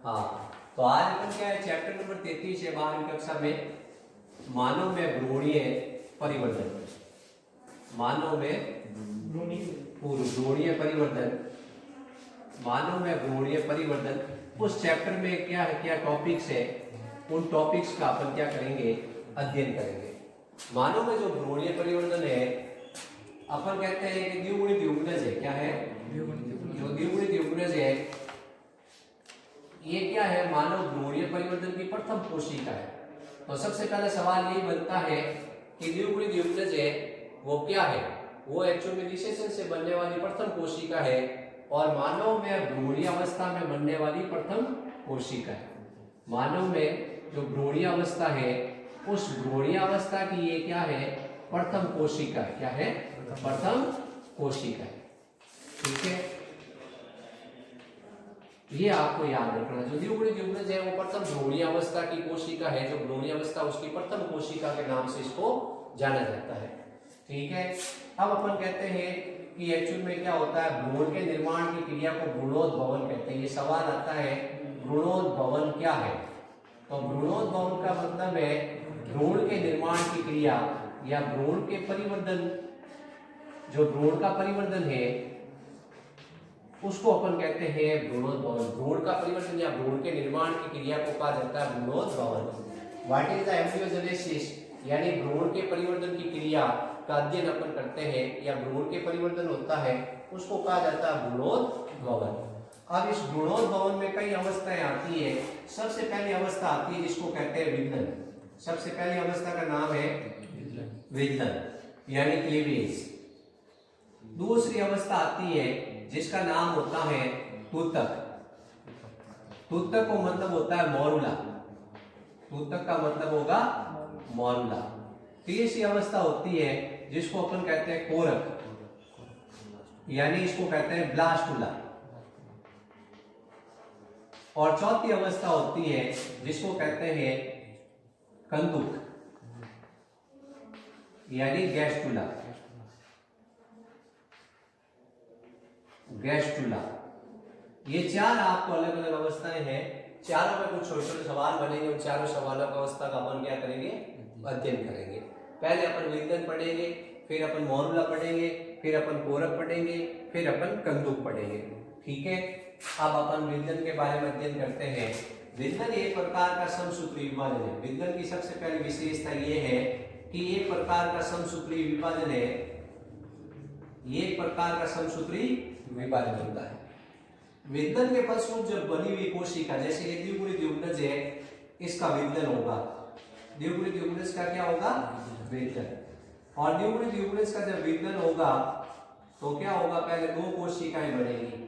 हाँ, तो आज अपन क्या है, चैप्टर नंबर 33 है 12वीं कक्षा में, मानव में भ्रूणीय परिवर्तन। मानव में भ्रूणीय परिवर्तन, मानव में भ्रूणीय परिवर्तन। उस चैप्टर में क्या है, क्या टॉपिक्स है, उन टॉपिक्स का अपन क्या करेंगे, अध्ययन करेंगे। मानव में जो भ्रूणीय परिवर्तन है, अपन कहते हैं कि द्विगुणित द्विगुणज है। क्या है? जो द्विगुणित द्विगुणज है, ये क्या है, मानव भ्रूणीय परिवर्तन की प्रथम कोशिका है। तो सबसे पहला सवाल यही बनता है कि द्विगुणित द्विगुणज है वो क्या है? वो एक्चुअल में निषेचन से बनने वाली प्रथम कोशिका है और मानव में भ्रूणीय अवस्था में बनने वाली प्रथम कोशिका है। मानव में जो भ्रूणीय अवस्था है, उस भ्रूणीय अवस्था की ये क्या है, प्रथम कोशिका है। क्या है? प्रथम कोशिका है। ठीक है, ये आपको याद रखना। जो द्विगुणित द्विगुणज है वो प्रथम भ्रूणीय अवस्था की कोशिका है। जो भ्रूणीय अवस्था उसकी प्रथम कोशिका के नाम से इसको जाना जाता है। ठीक है, अब अपन कहते हैं कि एक्चुअल में क्या होता है, भ्रूण के निर्माण की क्रिया को भ्रूणोद्भवन कहते हैं। ये सवाल आता है, भ्रूणोद्भवन क्या है? तो भ्रूणोद्भवन का मतलब है भ्रूण के निर्माण की क्रिया या भ्रूण के परिवर्तन। जो भ्रूण का परिवर्तन है उसको अपन कहते हैं भ्रूणोद्भवन। भ्रूण का परिवर्तन या भ्रूण के निर्माण की क्रिया को कहा जाता है भ्रूणोद्भवन। व्हाट इज द एम्ब्रियोजेनेसिस, यानी भ्रूण के परिवर्तन की क्रिया का अध्ययन अपन करते हैं या भ्रूण के परिवर्तन होता है, उसको कहा जाता है भ्रूणोद्भवन। अब इस भ्रूणोद्भवन में कई अवस्थाएं आती है। सबसे पहली अवस्था आती है जिसको कहते हैं विदलन। सबसे पहली अवस्था का नाम है विदलन यानी क्लीवेज। दूसरी अवस्था आती है जिसका नाम होता है तूतक। तूतक को मतलब होता है मोरुला। तूतक का मतलब होगा मोरुला। तीसरी अवस्था होती है जिसको अपन कहते हैं कोरक, यानी इसको कहते हैं ब्लास्टुला। और चौथी अवस्था होती है जिसको कहते हैं कंदुक यानी गैस्टुला। गैस्टुला, ये चार आपको अलग अलग अवस्थाएं हैं। चारों में कुछ छोटे छोटे सवाल बनेंगे। उन चारों सवालों की अवस्था का अपन क्या करेंगे, अध्ययन करेंगे। पहले अपन विदलन पढ़ेंगे, फिर अपन मोरुला पढ़ेंगे, फिर अपन कोरक पढ़ेंगे, फिर अपन कंदुक पढ़ेंगे। ठीक है, अब अपन विदलन के बारे में अध्ययन करते हैं। विदलन एक प्रकार का समसूत्री विभाजन है। विदलन की सबसे पहली विशेषता ये है कि एक प्रकार का समसूत्री विभाजन है। ये एक प्रकार का समसूत्री विभाजन होता है। विदलन के फलस्वरूप जब बनी हुई कोशिका, जैसे ये द्विगुणित द्विगुणज है, इसका विदलन होगा। द्विगुणित द्विगुणज का क्या होगा, विदलन। और द्विगुणित द्विगुणज का जब विदलन होगा तो क्या होगा, पहले दो कोशिकाएं बनेगी।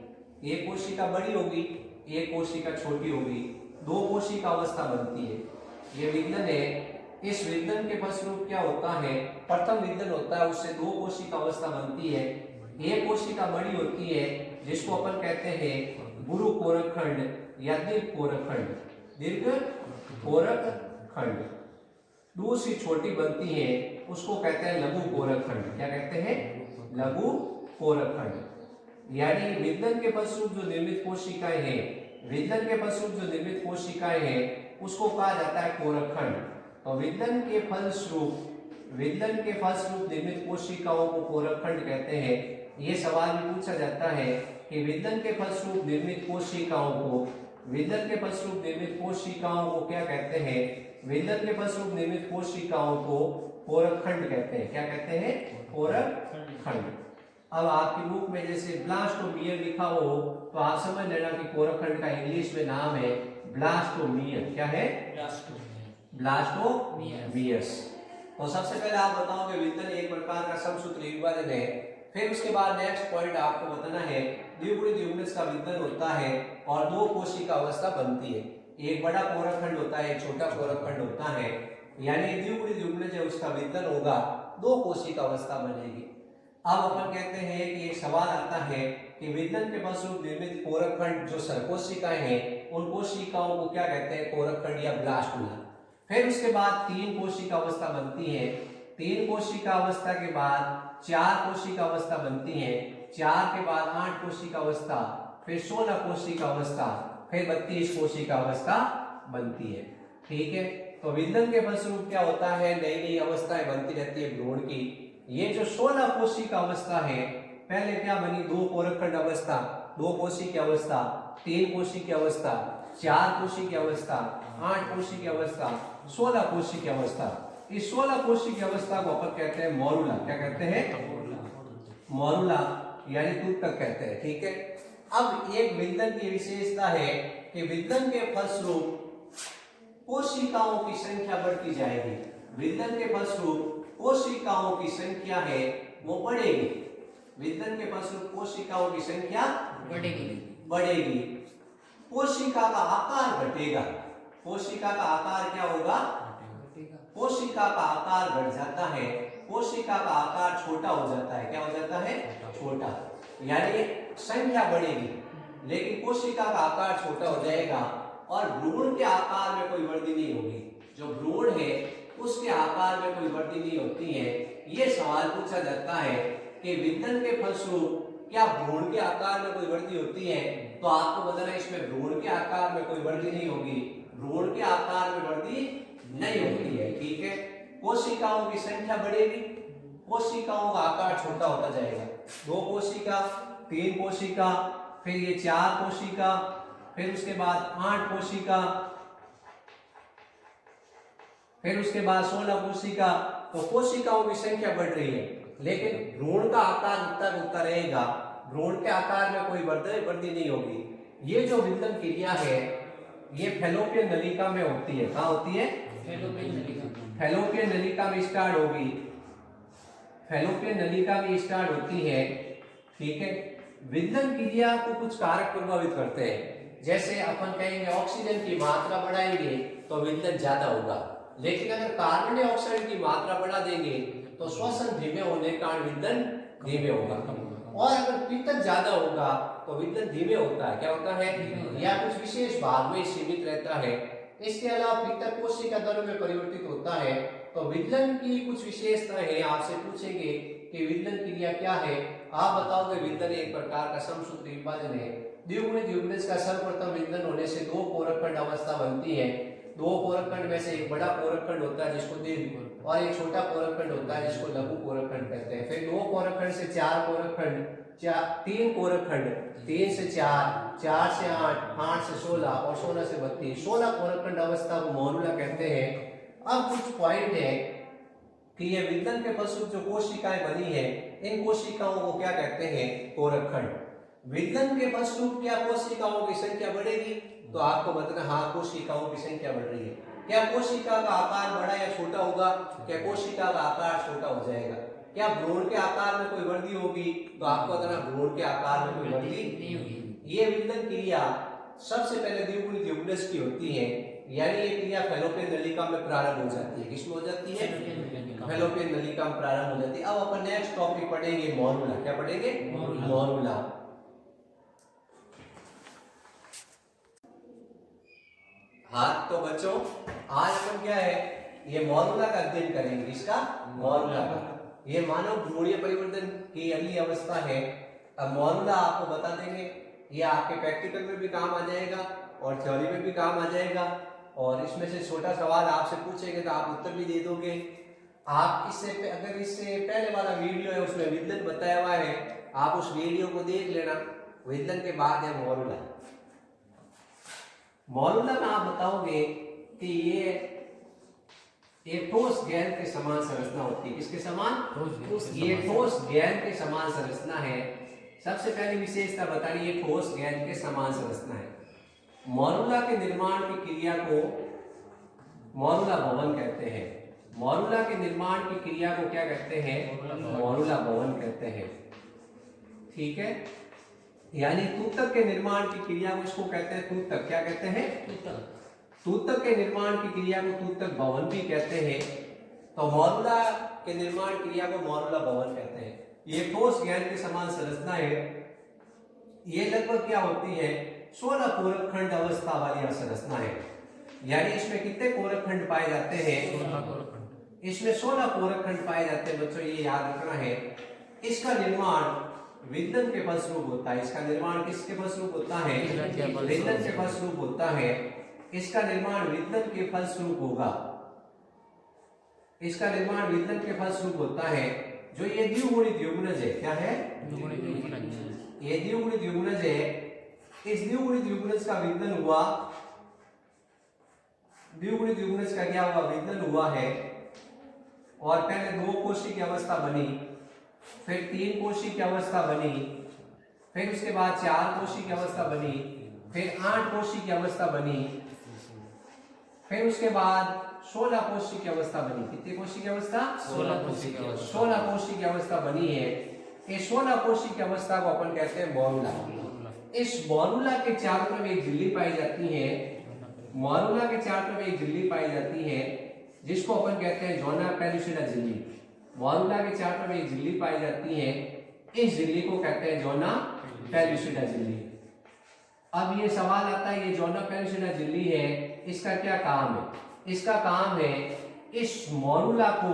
एक कोशिका बड़ी होगी, एक कोशिका छोटी होगी। दो कोशिका अवस्था बनती है, ये विदलन है। इस विदलन के फलस्वरूप क्या होता है, प्रथम विदलन होता है, उससे दो कोशिका अवस्था बनती है। एक कोशिका बड़ी होती है जिसको अपन कहते हैं गुरु कोरक खंड या दीर्घ कोरक खंड। दीर्घ कोरक खंड। दूसरी छोटी बनती है उसको कहते हैं लघु कोरक खंड। क्या कहते हैं, लघु कोरक खंड। यानी विदलन के फलस्वरूप जो निर्मित कोशिकाएं हैं, विदलन के फलस्वरूप जो निर्मित कोशिकाएं हैं उसको कहा जाता है कोरक खंड। तो विदलन के फलस्वरूप निर्मित कोशिकाओं को कोरक खंड कहते हैं। ये सवाल भी पूछा जाता है कि विदलन के फलस्वरूप निर्मित कोशिकाओं को, विदलन के फलस्वरूप निर्मित कोशिकाओं को क्या कहते हैं, विदलन के फलस्वरूप निर्मित कोशिकाओं को कोरक खंड कहते हैं। क्या कहते हैं, कोरक खंड। अब आपकी बुक में जैसे ब्लास्टोमियर लिखा हो तो आप समझ लेना कि कोरक खंड का इंग्लिश में नाम है ब्लास्टोमियर। क्या है, ब्लास्टोमियर्स। तो सबसे पहले आप बताओगे विदलन एक प्रकार का समसूत्री विभाजन है। फिर उसके बाद नेक्स्ट पॉइंट आपको बताना है, द्विगुणित द्विगुणज का विदलन होता है और दो कोशिका अवस्था बनती है। एक बड़ा कोरक खंड होता है, एक छोटा कोरक खंड होता है। यानी द्विगुणित द्विगुणज है उसका विदलन होगा, दो कोशिका अवस्था बनेगी। अब अपन कहते हैं कि एक सवाल आता है कि विदलन के फलस्वरूप निर्मित कोरक खंड जो सरकोशिकाएं हैं, उन कोशिकाओं को क्या कहते हैं, कोरक खंड या ब्लास्टुला। फिर उसके बाद तीन कोशिका अवस्था बनती है। तीन कोशिका अवस्था के बाद चार कोशिका अवस्था बनती है। चार के बाद 8 कोशिका अवस्था, फिर 16 कोशिका अवस्था, फिर 32 कोशिका अवस्था बनती है। ठीक है, तो विलयन के फलस्वरूप क्या होता है, नई नई अवस्थाएं बनती रहती है भ्रूण की। ये जो 16 कोशिका अवस्था है, पहले क्या बनी, 2 कोरकखंड अवस्था, 2 कोशिका की अवस्था, 3 कोशिका की अवस्था, 4 कोशिका की अवस्था, 8 कोशिका की अवस्था, 16 कोशिका की अवस्था। इस 16 कोशिका की अवस्था को अपन कहते हैं मोरुला। क्या कहते हैं, मोरुला यानी तूतक कहते हैं। ठीक है, अब एक विलयन की विशेषता है कि विलयन के फलस्वरूप कोशिकाओं की संख्या बढ़ती जाएगी। विलयन के फलस्वरूप कोशिकाओं की संख्या है वो बढ़ेगी। विलयन के फलस्वरूप कोशिकाओं की संख्या बढ़ेगी। कोशिका का आकार घटेगा। कोशिका का आकार क्या होगा, कोशिका का आकार घट जाता है, कोशिका का आकार छोटा हो जाता है। क्या हो जाता है, छोटा, यानी संख्या बढ़ेगी लेकिन कोशिका का आकार छोटा हो जाएगा और भ्रूण के आकार में कोई वृद्धि नहीं होगी। जो भ्रूण है उसके आकार में कोई वृद्धि नहीं होती है। ये सवाल पूछा जाता है कि विलयन के फलस्वरूप क्या भ्रूण के आकार में कोई वृद्धि होती है, तो आपको बताना है इसमें भ्रूण के आकार में कोई वृद्धि नहीं होगी, भ्रूण के आकार में वृद्धि नहीं होती है। ठीक है, कोशिकाओं की संख्या बढ़ेगी, कोशिकाओं का आकार छोटा होता जाएगा। 2 कोशिका, 3 कोशिका, फिर ये 4 कोशिका, फिर उसके बाद 8 कोशिका, फिर उसके बाद 16 कोशिका। तो कोशिकाओं की संख्या बढ़ रही है लेकिन भ्रूण का आकार उतना रहेगा, भ्रूण के आकार में कोई वृद्धि नहीं होगी। ये जो विलयन क्रिया है ये फैलोपियन नलिका में होती है। कहाँ होती है, फैलोपियन नलिका में स्टार्ट होगी, फैलोपियन नलिका में स्टार्ट होती है। ठीक है, विलयन क्रिया को कुछ कारक प्रभावित करते हैं। जैसे अपन कहेंगे ऑक्सीजन की मात्रा बढ़ाएंगे तो विलयन ज्यादा होगा, लेकिन अगर कार्बन डाइऑक्साइड की मात्रा बढ़ा देंगे तो श्वसन धीमे होने के कारण विलयन धीमे होगा। और अगर पित्त ज्यादा होगा तो विलयन धीमे होता है। क्या होता है, या कुछ विशेष भाग में सीमित रहता है। इसके अलावा पित्त कोशिका दर में परिवर्तित होता है। तो विलयन की कुछ विशेषताएं हैं, आपसे पूछेंगे कि विलयन क्रिया क्या है, आप बताओगे विलयन एक प्रकार का समसूत्र विभाजन है। द्विगुणित द्विगुणज का सर्वप्रथम विलयन होने से 2 कोरकखंड अवस्था बनती है। 2 कोरकखंड में से एक बड़ा कोरकखंड होता है जिसको दीर्घ और एक छोटा कोरकखंड होता है जिसको लघु कोरकखंड कहते हैं। फिर 2 कोरकखंड से 4 कोरकखंड, 3 कोरकखंड, 3 से 4, 4 से 8, 8 से 16 और 16 से 32, 16 कोरकखंड अवस्था को मोरुला कहते हैं। अब कुछ पॉइंट है कि ये विलयन के फलस्वरूप जो कोशिकाएं बनी है इन कोशिकाओं को क्या कहते हैं, कोरकखंड। विलयन के फलस्वरूप क्या कोशिकाओं की संख्या बढ़ेगी, तो आपको बताना हाँ कोशिकाओं की संख्या बढ़ रही है। क्या कोशिका का आकार बड़ा या छोटा होगा, क्या कोशिका का आकार छोटा हो जाएगा। क्या भ्रूण के आकार में कोई वृद्धि होगी, तो आपको बताना भ्रूण के आकार में कोई वृद्धि नहीं होगी। ये विलयन क्रिया सबसे पहले द्विगुणित द्विगुणज की होती है, यानी ये क्रिया फैलोपियन नलिका में प्रारंभ हो जाती है। किसमें हो जाती है, फैलोपियन नलिका में प्रारंभ हो जाती है। अब अपन नेक्स्ट टॉपिक पढ़ेंगे मोरुला। क्या पढ़ेंगे, मोरुला। हाँ तो बच्चों आज अपन क्या है, ये मोरुला का अध्ययन करेंगे। इसका मोरुला का, ये मानव भ्रूणीय परिवर्तन की अगली अवस्था है। अब मोरुला आपको बता देंगे, ये आपके प्रैक्टिकल में भी काम आ जाएगा और थ्योरी में भी काम आ जाएगा। और इसमें से छोटा सवाल आपसे पूछेंगे तो आप उत्तर भी दे दोगे। आप इससे अगर इससे पहले वाला वीडियो है उसमें विलयन बताया हुआ है, आप उस वीडियो को देख लेना। विलयन के बाद है मोरुला। मोरुला में आप बताओगे कि ये एक ठोस गेंद के समान संरचना होती है। किसके समान, ये ठोस गेंद के समान संरचना है। सबसे पहली विशेषता बतानी, ये ठोस गेंद के समान संरचना है। मोरुला के निर्माण की क्रिया को मोरुला भवन कहते हैं। मोरुला के निर्माण की क्रिया को क्या कहते हैं, मोरुला भवन कहते हैं। ठीक है, यानी तूतक के निर्माण की क्रिया को इसको कहते हैं तूतक। क्या कहते हैं, तूतक के निर्माण की क्रिया को तूतक भवन भी कहते हैं। तो मोरुला के निर्माण क्रिया को मोरुला भवन कहते हैं। ये ठोस गेंद के समान संरचना है। ये लगभग क्या होती है, 16 कोरकखंड अवस्था वाली संरचना है। यानी इसमें कितने कोरकखंड पाए जाते हैं, इसमें 16 कोरकखंड पाए जाते हैं। बच्चों ये याद रखना है। इसका निर्माण विंदन के फलस्वरूप होता है। इसका निर्माण किसके फलस्वरूप होता है? विंदन के फलस्वरूप होता है। इसका निर्माण विंदन के फलस्वरूप होगा। इसका निर्माण विंदन के फलस्वरूप होता है। जो ये द्विगुणित युग्मनज है, क्या है? ये द्विगुणित युग्मनज है। इस द्विगुणित युग्मनज का विंदन हुआ, द्विगुणित युग्मनज का क्या हुआ? विंदन हुआ है। और पहले 2 कोशी की अवस्था बनी, फिर 3 कोशी की अवस्था बनी, फिर उसके बाद 4 कोशी की अवस्था बनी, फिर 8 कोशी की अवस्था बनी, फिर उसके बाद 16 कोशी की अवस्था बनी। कितनी कोशी की अवस्था? 16 कोशी की अवस्था। 16 कोशी की अवस्था बनी है। इस 16 कोशी की अवस्था को अपन कहते हैं मॉरुला। इस मॉरुला के चारों तरफ एक झिल्ली पाई जाती है। मॉरुला के चारों तरफ एक झिल्ली पाई जाती है, जिसको अपन कहते हैं जोना पेलुसिडा झिल्ली। मॉरुला के चारों तरफ एक झिल्ली पाई जाती है। इस झिल्ली को कहते हैं जोना पेलुसिडा झिल्ली। अब ये सवाल आता है, ये जोना पेलुसिडा झिल्ली है, इसका क्या काम है? इसका काम है इस मॉरुला को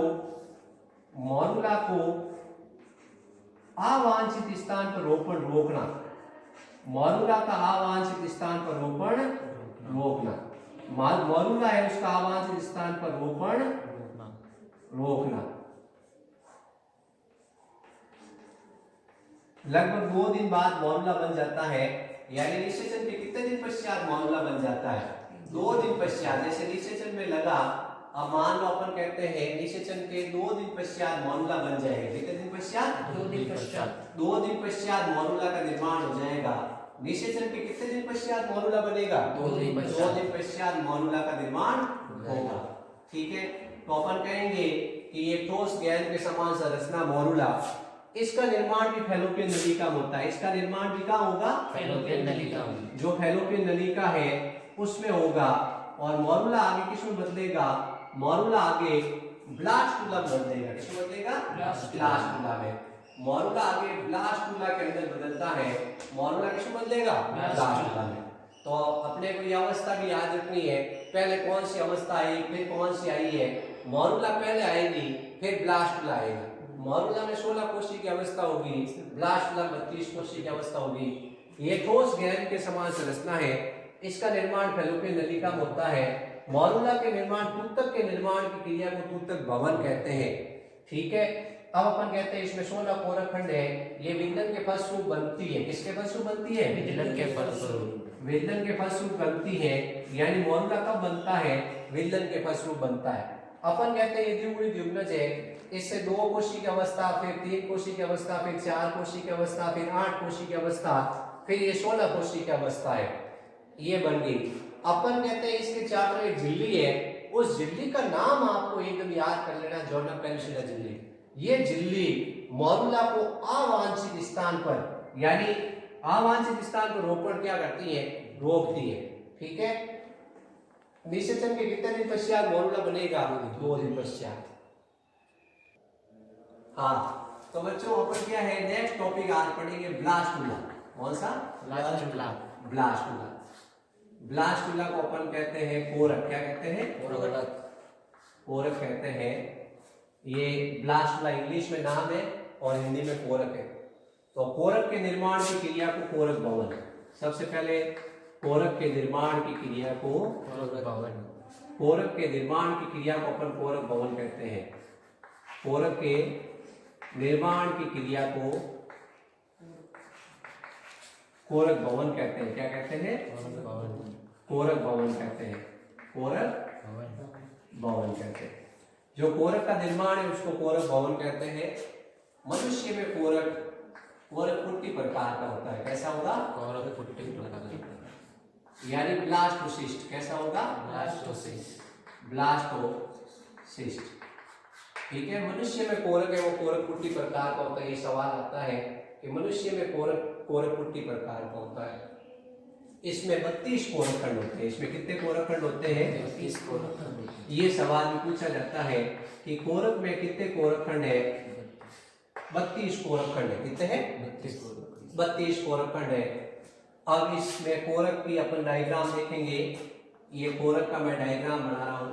अवांछित स्थान पर रोकना। मॉरुला का अवांछित स्थान पर रोकना। मॉरुला है, उसका अवांछित स्थान पर रोकना। लगभग 2 दिन बाद मॉरुला बन जाता है। यानी निषेचन के कितने दिन पश्चात मॉरुला बन जाता है? 2 दिन पश्चात। जैसे निषेचन में लगा, अब मान लो अपन कहते हैं निषेचन के 2 दिन पश्चात मॉरुला बन जाएगा। कितने दिन पश्चात? 2 दिन पश्चात। 2 दिन पश्चात मॉरुला का निर्माण हो जाएगा। निषेचन के कितने दिन पश्चात मॉरुला बनेगा? 2 दिन पश्चात। 2 दिन पश्चात मॉरुला का निर्माण होगा। ठीक है, तो अपन कहेंगे कि ये ठोस गेंद के समान संरचना मॉरुला, इसका निर्माण भी फैलोपियन नलिका में होता है। इसका निर्माण भी कहाँ होगा? फैलोपियन नलिका में। जो फैलोपियन नलिका है उसमें होगा। और मॉरुला आगे किसमें बदलेगा? मॉरुला आगे ब्लास्टुला में बदलेगा। किसमें बदलेगा? ब्लास्टुला में। मॉरुला आगे ब्लास्टुला के अंदर बदलता है। मॉरुला किसमें बदलेगा? ब्लास्टुला में। तो अपने को ये अवस्था भी याद रखनी है, पहले कौन सी अवस्था आई, फिर कौन सी आई है। मॉरुला पहले आएगी, फिर ब्लास्टुला आएगा। मॉरुला में 16 कोशी की अवस्था होगी, ब्लास्टुला 32 कोशी की अवस्था होगी। ये ठोस गेंद के समान संरचना है। इसका निर्माण फैलोपियन नलिका में होता है। मॉरुला के निर्माण, तूतक के निर्माण की क्रिया को तूतक भवन कहते हैं। ठीक है, अब अपन कहते हैं इसमें 16 कोरक खंड है। ये विंदन के फलस्वरूप बनती है। किसके फलस्वरूप बनती है? विंदन के फलस्वरूप। विंदन के फलस्वरूप बनती है। यानी मॉरुला कब बनता है? विंदन के फलस्वरूप बनता है। अपन कहते हैं ये द्विगुणित युग्मनज है। इससे 2 कोशी की अवस्था, फिर 3 कोशी की अवस्था, फिर 4 कोशी की अवस्था, फिर 8 कोशी की अवस्था, फिर ये 16 कोशी की अवस्था है, ये बन गई। अपन कहते हैं इसके चारों तरफ एक झिल्ली है। उस झिल्ली का नाम आपको एकदम याद कर लेना, जोना पेलुसिडा झिल्ली। ये झिल्ली मॉरुला को अवांछित स्थान पर, यानी अवांछित स्थान पर रोकण क्या करती है? रोकती है। ठीक है, निषेचन के कितने दिन पश्चात मॉरुला बनेगा? 2 दिन पश्चात। हाँ, तो बच्चों अपन क्या है, नेक्स्ट टॉपिक आज पढ़ेंगे ब्लास्टुला। कौन सा? ब्लास्टुला। ब्लास्टुला। ब्लास्टुला को अपन कहते हैं कोरक। क्या कहते हैं? कोरक कहते हैं। ये ब्लास्टुला इंग्लिश में नाम है और हिंदी में कोरक है। तो कोरक के निर्माण की क्रिया को कोरक भवन। सबसे पहले कोरक के निर्माण की क्रिया को कोरक के निर्माण की क्रिया को अपन कोरक भवन कहते हैं। कोरक के निर्माण की क्रिया को कोरक भवन कहते हैं। क्या कहते हैं? कोरक भवन कहते हैं। कोरक भवन कहते हैं। जो कोरक का निर्माण है उसको कोरक भवन कहते हैं। मनुष्य में कोरक पुट्टी प्रकार का होता है। कैसा होगा? कोरक पुट्टी प्रकार का, यानी ब्लास्टोसिस्ट। कैसा होगा? ब्लास्टोसिस्ट। ठीक है, मनुष्य में कोरक है वो कोरक पुट्टी प्रकार का होता है। ये सवाल आता है कि मनुष्य में कोरक पुट्टी प्रकार का होता है। इसमें 32 कोरक खंड होते हैं। इसमें कितने कोरक खंड होते हैं? 32 कोरक खंड। ये सवाल भी पूछा जाता है कि कोरक में कितने कोरक खंड है? 32 कोरक खंड है। कितने हैं? 32 कोरक खंड है। अब इसमें कोरक की अपन डायग्राम देखेंगे। ये कोरक का मैं डायग्राम बना रहा हूं।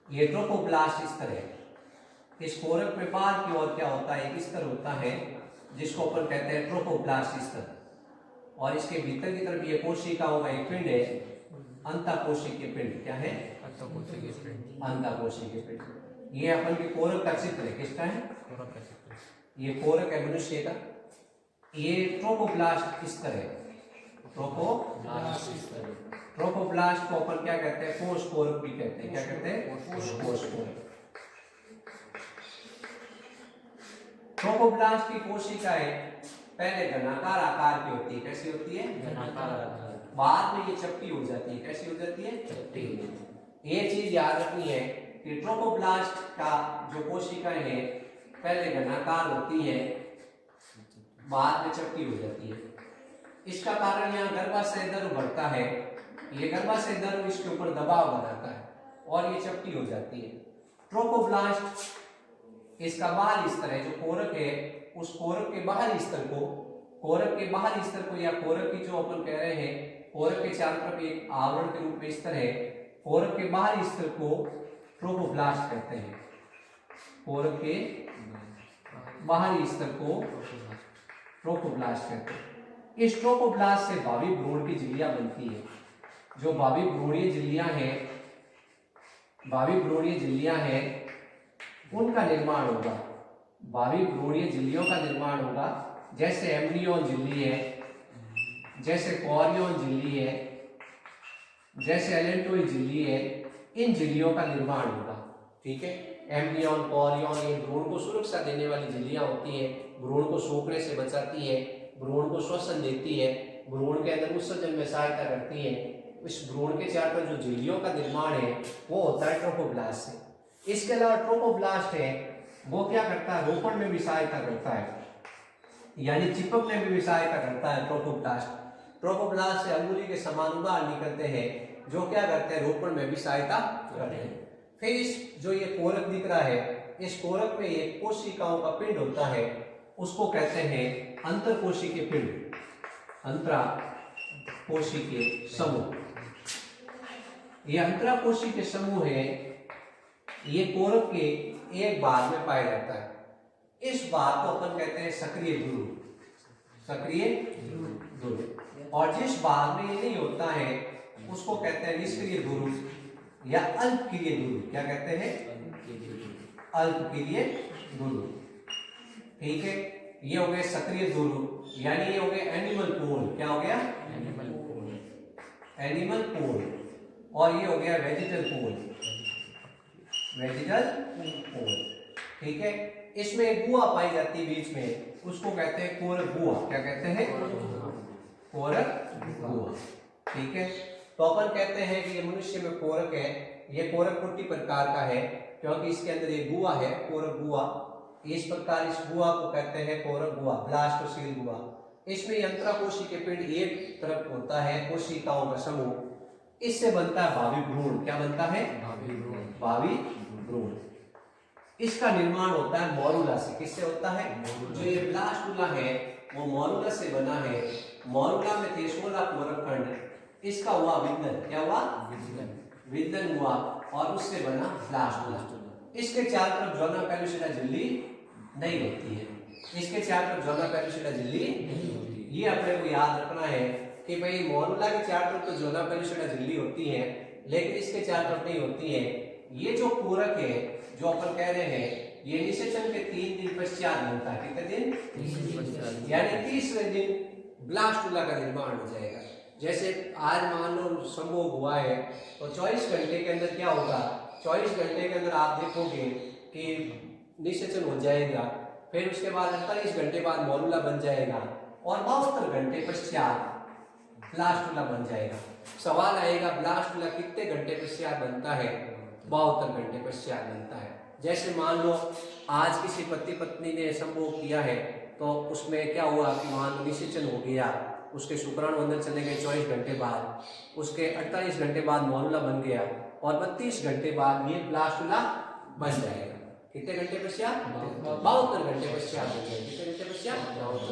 ये ट्रोफोब्लास्ट इस तरह है। इस कोरक में बाहर की ओर क्या होता है, एक स्तर होता है जिसको अपन कहते हैं ट्रोफोप्लास्ट स्तर, और इसके भीतर की तरफ ये कोशिकाओं का एक पिंड है, अंतःकोशिकीय पिंड। क्या है? अंतःकोशिकीय पिंड। ये अपन के कोरक का चित्र है। किसका है? ये कोरक है मनुष्य का। ये ट्रोफोप्लास्ट स्तर है। ट्रोफोप्लास्ट को अपन क्या कहते हैं? कोश कोरक भी कहते हैं। क्या कहते हैं? कोश कोरक। ट्रोफोप्लास्ट की कोशिकाएं पहले घनाकार आकार की होती है। कैसी होती है? बाद में ये चपटी हो जाती है। कैसी हो जाती है? चपटी हो जाती है। ये चीज याद रखनी है कि ट्रोफोप्लास्ट का जो कोशिकाएं हैं पहले घनाकार होती है, बाद में चपटी हो जाती है। इसका कारण यहाँ गर्भाशय द्रव बढ़ता है, ये गर्भाशय द्रव इसके ऊपर दबाव बनाता है और ये चपटी हो जाती है। ट्रोफोप्लास्ट इसका बाहरी स्तर है, जो कोरक है उस कोरक के बाहरी स्तर को, कोरक के बाहरी स्तर को या कोरक की जो अपन कह रहे हैं कोरक के चारों तरफ एक आवरण के रूप में स्तर है, कोरक के बाहरी स्तर को ट्रोफोप्लास्ट कहते हैं। कोरक के बाहरी स्तर को ट्रोफोप्लास्ट कहते हैं। इस ट्रोफोप्लास्ट से भावी भ्रूण की झिल्लियां बनती है। जो भावी भ्रूणीय झिल्लियां हैं, भावी भ्रूणीय झिल्लियां हैं, उनका निर्माण होगा। भावी भ्रूणीय झिल्लियों का निर्माण होगा, जैसे एम्ब्रियोन झिल्ली है, जैसे कोरियोन झिल्ली है, जैसे एलेंटोइड झिल्ली है। इन झिल्लियों का निर्माण होगा। ठीक है? एम्ब्रियोन, कोरियोन, ये भ्रूण को सुरक्षा देने वाली झिल्लियां होती है, भ्रूण को सूखने से बचाती है, भ्रूण को श्वसन देती है, भ्रूण के अंदर उत्सर्जन में सहायता करती है। इस भ्रूण के चारों तरफ जो झिल्लियों का निर्माण है वो होता है ट्रोफोप्लास्ट से। इसके अलावा ट्रोफोप्लास्ट है वो क्या करता है? रोपण में भी सहायता करता है, यानी चिपकने में भी सहायता करता है ट्रोफोप्लास्ट। ट्रोफोप्लास्ट से अंगुली के समानुदार निकलते हैं जो क्या करते हैं? रोपण में भी सहायता करते हैं। फिर इस जो ये कोरक दिख रहा है, इस कोरक में एक कोशिकाओं का पिंड होता है, उसको कहते हैं अंतरकोशिकीय पिंड, अंतराकोशिकीय समूह। ये अंतराकोशिकीय समूह है, ये कोरक के एक भाग में पाया जाता है। इस भाग को अपन कहते हैं सक्रिय ध्रुव, सक्रिय ध्रुव। और जिस भाग में ये नहीं होता है उसको कहते हैं निष्क्रिय ध्रुव या अल्पक्रिय ध्रुव। क्या कहते हैं? अल्पक्रिय ध्रुव। ठीक है? ये हो गए सक्रिय ध्रुव, यानी ये हो गए एनिमल पोल। क्या हो गया? एनिमल पोल। और ये हो गया वेजिटल पोल, वेजिटल पोल। ठीक है? इसमें एक गुहा पाई जाती है बीच में, उसको कहते हैं कोरक गुहा। क्या कहते हैं? कोरक गुहा। ठीक है? तो अपन कहते हैं कि ये मनुष्य में कोरक है, ये कोरक पुट्टी प्रकार का है क्योंकि इसके अंदर ये गुहा है, कोरक गुहा। इस प्रकार इस गुहा को कहते हैं कोरक गुहा, ब्लास्टोसील गुहा। इसमें अंतराकोशिकीय पिंड एक तरफ होता है, कोशिकाओं का समूह, इससे बनता है भावी भ्रूण। क्या बनता है? भावी भ्रूण। इसका निर्माण होता है मॉरुला से। किससे होता है? जो ये ब्लास्टुला है वो मॉरुला से बना है। मॉरुला में थे 16 कोरक खंड, इसका हुआ विदलन। क्या हुआ? विदलन हुआ और उससे बना ब्लास्टुला। इसके चारों तरफ जोना पेलुसिडा झिल्ली नहीं होती है, इसके चारों तरफ जोना पेलुसिडा झिल्ली नहीं होती। ये अपने को याद रखना है कि भाई मॉरुला के चारों तरफ तो जोना पेलुसिडा झिल्ली होती है, लेकिन इसके चारों तरफ नहीं होती है। ये जो कोरक है जो अपन कह रहे हैं, ये निषेचन के 3 दिन पश्चात बनता है। कितने दिन? यानी 30वें दिन ब्लास्टुला का निर्माण हो जाएगा। जैसे आज मान लो संभोग हुआ है तो 24 घंटे के अंदर क्या होगा? 24 घंटे के अंदर आप देखोगे कि निषेचन हो जाएगा, फिर उसके बाद 48 घंटे बाद मॉरुला बन जाएगा और 72 घंटे पश्चात ब्लास्टुला बन जाएगा। सवाल आएगा ब्लास्टुला कितने घंटे पश्चात बनता है? 72 घंटे पश्चात बनता है। जैसे मान लो आज किसी पति पत्नी ने संभोग किया है तो उसमें क्या हुआ कि मान निषेचन हो गया, उसके शुक्राणु अंदर चले गए 24 घंटे बाद, उसके 48 घंटे बाद मॉरुला बन गया और 32 घंटे बाद ये ब्लास्टुला बन जाएगा। कितने घंटे पश्चात? 72 घंटे पश्चात बन जाएगा। कितने घंटे पश्चात?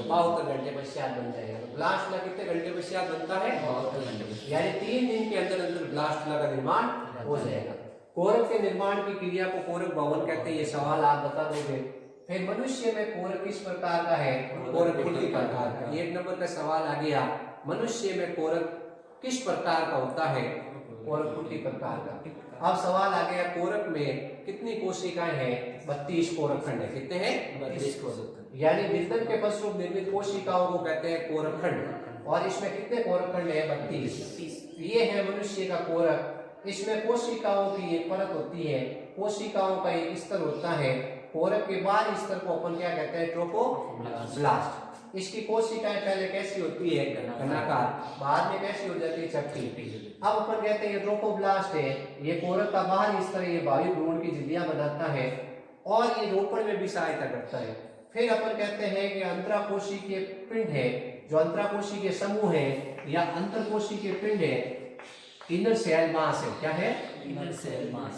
72 घंटे पश्चात बन जाएगा। ब्लास्टुला कितने घंटे पश्चात बनता है? 72 घंटे। यानी 3 दिन के अंदर अंदर ब्लास्टुला का निर्माण हो जाएगा। कोरक के निर्माण की क्रिया को कोरक भवन कहते हैं, ये सवाल आप बता दोगे। फिर मनुष्य में कोरक किस प्रकार का है? कोरक कुटी प्रकार का। 1 नंबर का सवाल आ गया, मनुष्य में कोरक किस प्रकार का होता है? कोरक कुटी प्रकार का। अब सवाल आ गया, कोरक में कितनी कोशिकाएं हैं? 32 कोरक खंड है। कितने हैं? 32 कोरक। यानी विंदन के फलस्वरूप निर्मित कोशिकाओं को कहते हैं कोरक खंड। और इसमें कितने कोरक खंड है? 32। ये है मनुष्य का कोरक। इसमें कोशिकाओं की एक परत होती है, कोशिकाओं का एक स्तर होता है। कोरक के बाहरी स्तर को अपन क्या कहते हैं? ट्रोफोब्लास्ट। इसकी कोशिकाएं पहले कैसी होती है? घनाकार, बाद में कैसी हो जाती है? चपटी। अब अपन कहते हैं ये ट्रोफोब्लास्ट है, ये कोरक का बाहरी स्तर, ये बाह्य भ्रूण की झिल्लियां बनाता है और ये रोपण में भी सहायता करता है। फिर अपन कहते हैं कि अंतराकोशिकीय पिंड है, जो अंतराकोशिकीय समूह है या अंतरकोशिकीय पिंड है, इनर सेल मास है। क्या है? Inner cell mass.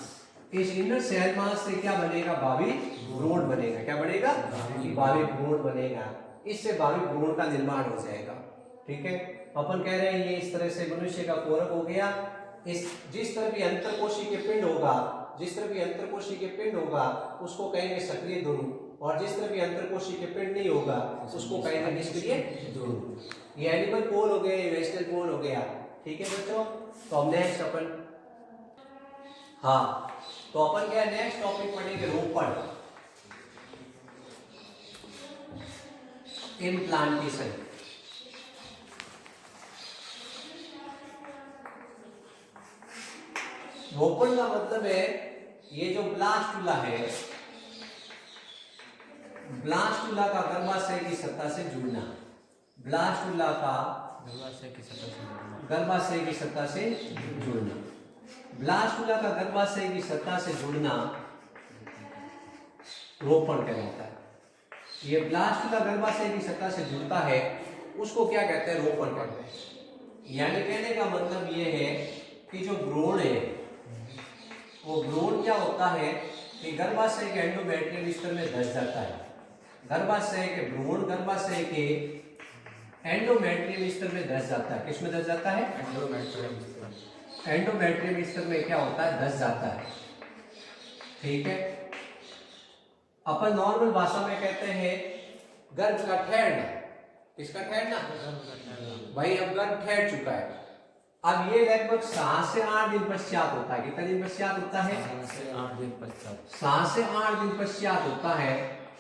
इस इनर सेल मास से क्या बनेगा? भावी भ्रूण बनेगा। क्या बनेगा? भावी भ्रूण बनेगा। इससे भावी भ्रूण का निर्माण हो जाएगा। ठीक है, अपन कह रहे हैं ये इस तरह से मनुष्य का कोरक हो गया। इस जिस तरह की अंतरकोशिकीय पिंड होगा, जिस तरह की अंतरकोशिकीय पिंड होगा उसको कहेंगे सक्रिय ध्रुव, और जिस तरह की अंतरकोशिकीय पिंड नहीं होगा उसको कहेंगे निष्क्रिय ध्रुव। ये एनिमल पोल हो गया, ये वेजिटल पोल हो गया। ठीक है बच्चों, तो अब नेक्स्ट अपन, हाँ तो अपन क्या नेक्स्ट टॉपिक पढ़ेंगे? रोपण, इम्प्लांटेशन। रोपण का मतलब है ये जो ब्लास्टुला है, ब्लास्टुला का गर्भाशय की सतह से जुड़ना। ब्लास्टुला का गर्भाशय की सतह से जुड़ना। ब्लास्टुला का गर्भाशय की सतह से जुड़ना रोपण कहलाता है। ये ब्लास्टुला गर्भाशय की सतह से जुड़ता है, उसको क्या कहते हैं? रोपण कहते हैं। यानी कहने का मतलब ये है कि जो भ्रूण है, वो भ्रूण क्या होता है कि गर्भाशय के एंडोमेट्रियम स्तर में धंस जाता है। गर्भाशय के भ्रूण गर्भाशय के एंडोमेट्रियम स्तर में धंस जाता है। किस में धंस जाता है? एंडोमेट्रियम स्तर में क्या होता है? धंस जाता है। ठीक है, अपन नॉर्मल भाषा में कहते हैं गर्भ का ठहरना। किसका ठहरना? भाई अब गर्भ ठहर चुका है। अब ये लगभग 7 से 8 दिन पश्चात होता है। कितने दिन पश्चात होता है? 7 से 8 दिन पश्चात। 7 से 8 दिन पश्चात होता है।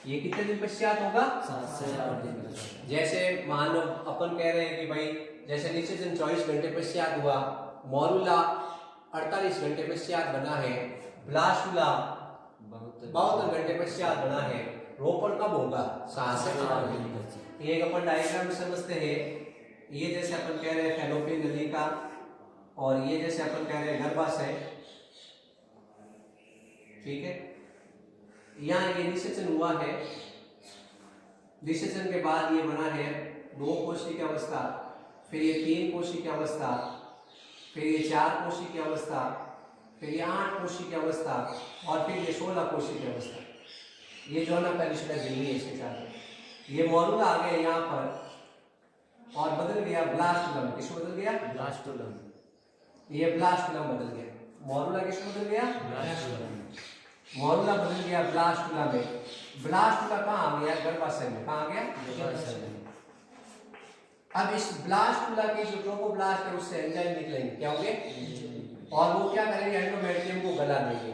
ये कितने दिन पश्चात होगा? 7 से 8 दिन पश्चात। जैसे मान लो अपन कह रहे हैं कि भाई जैसे निषेचन 24 घंटे पश्चात हुआ, मोरुला 48 घंटे पश्चात बना है, ब्लास्टुला 72 घंटे पश्चात बना है। रोपण कब होगा? 7 से 8 दिन। ये अपन डायग्राम में समझते हैं। ये जैसे अपन कह रहे हैं फैलोपियन नली का, और ये जैसे अपन कह रहे हैं गर्भाशय। ठीक है, यहाँ ये निषेचन हुआ है, निषेचन के बाद ये बना है 2 कोशिका की अवस्था, फिर ये 3 कोशिका की अवस्था, फिर ये 4 कोशिका की अवस्था, फिर ये 8 कोशिका की अवस्था, और फिर ये 16 कोशिका की अवस्था। ये जो है ना पेनिसुला झिल्ली है इसके साथ। ये मोरुला आ गया यहाँ पर और बदल गया ब्लास्टुलम। किस बदल गया? ब्लास्टुलम। ये ब्लास्टुलम बदल गया। मोरुला किस बदल गया? ब्लास्टुलम। मोरुला बदल गया ब्लास्टुला में। ब्लास्टुला कहाँ आ गया? गर्भाशय में। कहाँ आ गया? गर्भाशय में। अब इस ब्लास्टुला की जो ट्रोफोब्लास्ट है उससे एंजाइम निकलेंगे। क्या होंगे? और वो क्या करेंगे? एंडोमेट्रियम को गला देंगे,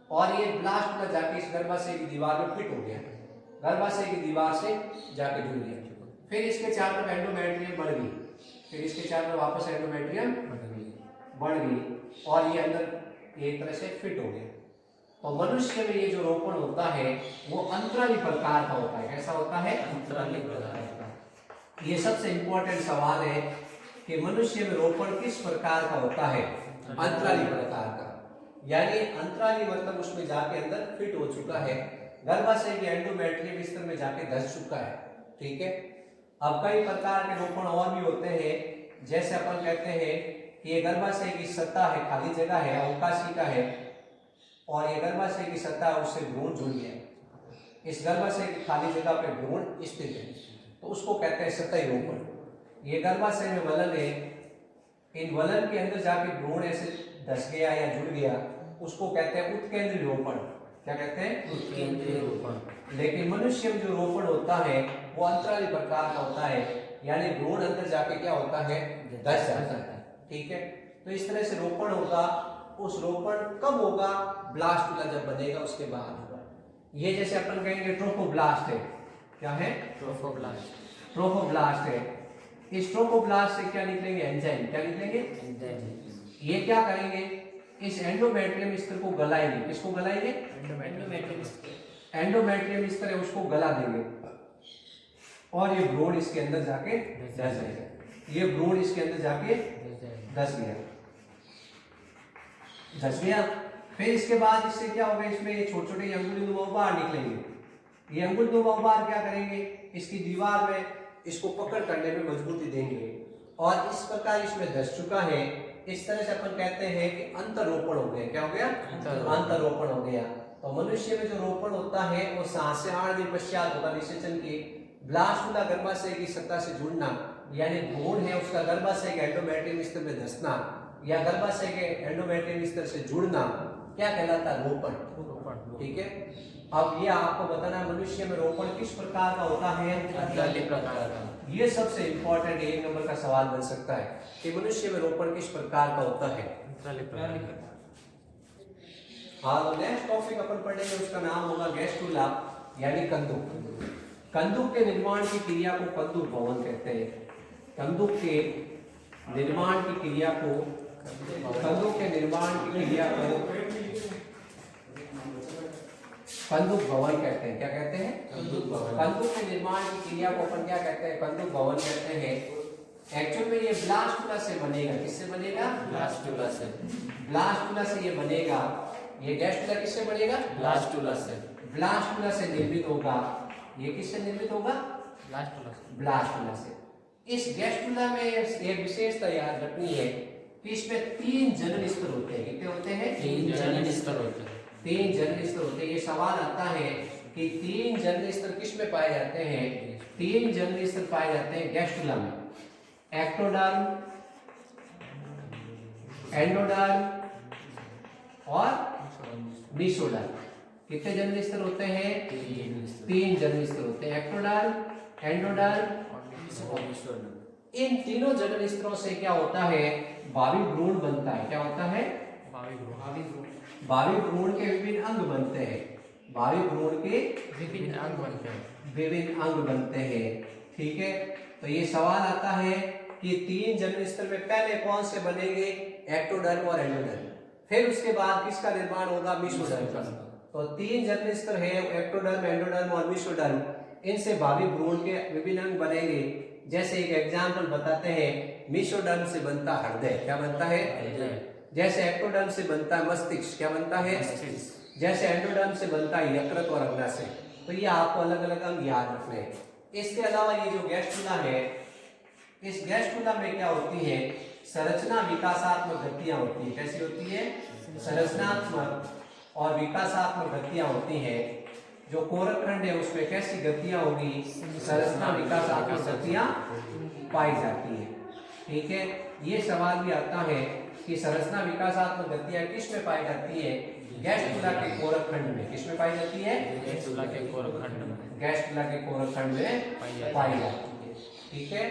और ये ब्लास्टुला जाके इस गर्भाशय की दीवार में फिट हो गया। गर्भाशय की दीवार से जाके जुड़ गया। फिर इसके चारों तरफ एंडोमेट्रियम बढ़ गई, फिर इसके चारों तरफ वापस एंडोमेट्रियम बढ़ गई, और ये अंदर एक तरह से फिट हो गया। तो मनुष्य में ये जो रोपण होता है वो अंतराली प्रकार का होता है। कैसा होता है? अंतराली प्रकार का। ये सबसे इंपॉर्टेंट सवाल है कि मनुष्य में रोपण किस प्रकार का होता है? अंतराली प्रकार का। यानी अंतराली मतलब उसमें जाके अंदर फिट हो चुका है, गर्भाशय के एंडोमेट्रियम स्तर में जाके धंस चुका है। ठीक है, अब कई प्रकार के रोपण और भी होते हैं। जैसे अपन कहते हैं कि ये गर्भाशय की सतह है, खाली जगह है, अवकाशिका है, और ये गर्भाशय की सतह उससे भ्रूण जुड़ गया। इस गर्भाशय की खाली जगह पे भ्रूण स्थित है, तो उसको कहते हैं सतही रोपण। ये गर्भाशय में वलन है, इन वलन के अंदर जाके भ्रूण ऐसे धस गया या जुड़ गया, उसको कहते हैं उत्केंद्रीय रोपण। क्या कहते हैं? उत्केंद्रीय रोपण। लेकिन मनुष्य में जो रोपण होता है वो अंतराली प्रकार का होता है, यानी भ्रूण अंदर जाके क्या होता है? धस जाता है। ठीक है, तो इस तरह से रोपण होगा। उस रोपण कब होगा? ब्लास्टुला जब बनेगा उसके बाद होगा। ये जैसे अपन कहेंगे ट्रोफोब्लास्ट है। क्या है? ट्रोफोब्लास्ट। ट्रोफोब्लास्ट है। इस ट्रोफोब्लास्ट से क्या निकलेंगे? एंजाइम। क्या निकलेंगे? एंजाइम। ये क्या करेंगे? इस एंडोमेट्रियम स्तर को गलाएंगे। किसको गलाएंगे? एंडोमेट्रियम स्तर है उसको गला देंगे और ये भ्रूण इसके अंदर जाके धस जाएगा। ये भ्रूण इसके अंदर जाके धस गया। फिर इसके बाद इससे क्या होगा? इसमें ये छोटे छोटे अंगुलीनुमा उभार निकलेंगे। ये अंगुलीनुमा उभार क्या करेंगे? इसकी दीवार में इसको पकड़ करने में मजबूती देंगे और इस प्रकार इसमें धस चुका है। इस तरह से अपन कहते हैं कि अंतरोपण हो गया। क्या हो गया? अंतरोपण हो गया। तो मनुष्य में जो रोपण होता है वो 7 से 8 दिन पश्चात होगा निषेचन के। ब्लास्टुला गर्भाशय की सतह से जुड़ना, यानी भ्रूण है उसका गर्भाशय के एंडोमेट्रियम स्तर में धंसना या गर्भाशय के एंडोमेट्रियम स्तर से जुड़ना क्या कहलाता है? रोपण। ठीक है, अब ये आपको बताना है मनुष्य में रोपण किस प्रकार का होता है? अंतराली प्रकार का। ये सबसे इंपॉर्टेंट 1 नंबर का सवाल बन सकता है कि मनुष्य में रोपण किस प्रकार का होता है? अंतराली प्रकार का। हाँ, तो नेक्स्ट टॉपिक अपन पढ़ेंगे उसका नाम होगा गैस्ट्रुला यानी कंदुक। कंदुक के निर्माण की क्रिया को कंदुक भवन कहते हैं। कंदुक के निर्माण की क्रिया को कंदुक भवन कहते हैं। क्या कहते हैं? कंदुक के निर्माण की क्रिया को अपन क्या कहते हैं? कंदुक भवन कहते हैं। एक्चुअल में ये ब्लास्टुला से बनेगा। किससे बनेगा? ब्लास्टुला से। ब्लास्टुला से ये बनेगा। ये गैस्ट्रुला किससे बनेगा? ब्लास्टुला से। ब्लास्टुला से निर्मित होगा। ये किससे निर्मित होगा? ब्लास्टुला से। ब्लास्टुला से। इस गैस्ट्रुला में एक विशेषता याद रखनी है कि इसमें 3 जनन स्तर होते हैं। कितने होते हैं? 3 जनन स्तर होते हैं। 3 जनन स्तर होते हैं। ये सवाल आता है कि 3 जनन स्तर किस में पाए जाते हैं? 3 जनन स्तर पाए जाते हैं गैस्ट्रुला में। एक्टोडर्म, एंडोडर्म और मेसोडर्म। कितने जनन स्तर होते हैं? 3 जनन स्तर होते हैं। एक्टोडर्म, एंडोडर्म और मेसोडर्म। इन तीनों जनन स्तरों से क्या होता है? भावी भ्रूण बनता है। क्या होता है? भावी भ्रूण के विभिन्न अंग बनते हैं। भावी भ्रूण के विभिन्न अंग बनते हैं। विभिन्न अंग बनते हैं। ठीक है, तो ये सवाल आता है कि 3 जनन स्तर में पहले कौन से बनेंगे? एक्टोडर्म और एंडोडर्म। फिर उसके बाद किसका निर्माण होगा? मेसोडर्म का। तो 3 जनन स्तर है एक्टोडर्म, एंडोडर्म और मेसोडर्म। इनसे भावी भ्रूण के विभिन्न अंग बनेंगे। जैसे एक एग्जांपल बताते हैं, मेसोडर्म से बनता हृदय। क्या बनता है? जैसे एक्टोडर्म से बनता है मस्तिष्क। क्या बनता है? जैसे एंडोडर्म से बनता है यकृत और अग्नाशय। तो ये आपको अलग अलग अंग याद रखने हैं। इसके अलावा ये जो गैस्ट्रुला है, इस गैस्ट्रुला में क्या होती है? संरचना विकासात्मक गतियां होती है। कैसी होती है? संरचनात्मक और विकासात्मक गतियां होती हैं। जो कोरकखंड है उसमें कैसी गतियां होगी? संरचना विकासात्मक गतियां पाई जाती है। ठीक है, ये सवाल भी आता है कि संरचना विकासात्मक गतियां किस में पाई जाती है? गैस्ट्रुला के कोरकखंड में। किस में पाई जाती है? गैस्ट्रुला के कोरकखंड में। गैस्ट्रुला के कोरकखंड में पाई जाती है। ठीक है,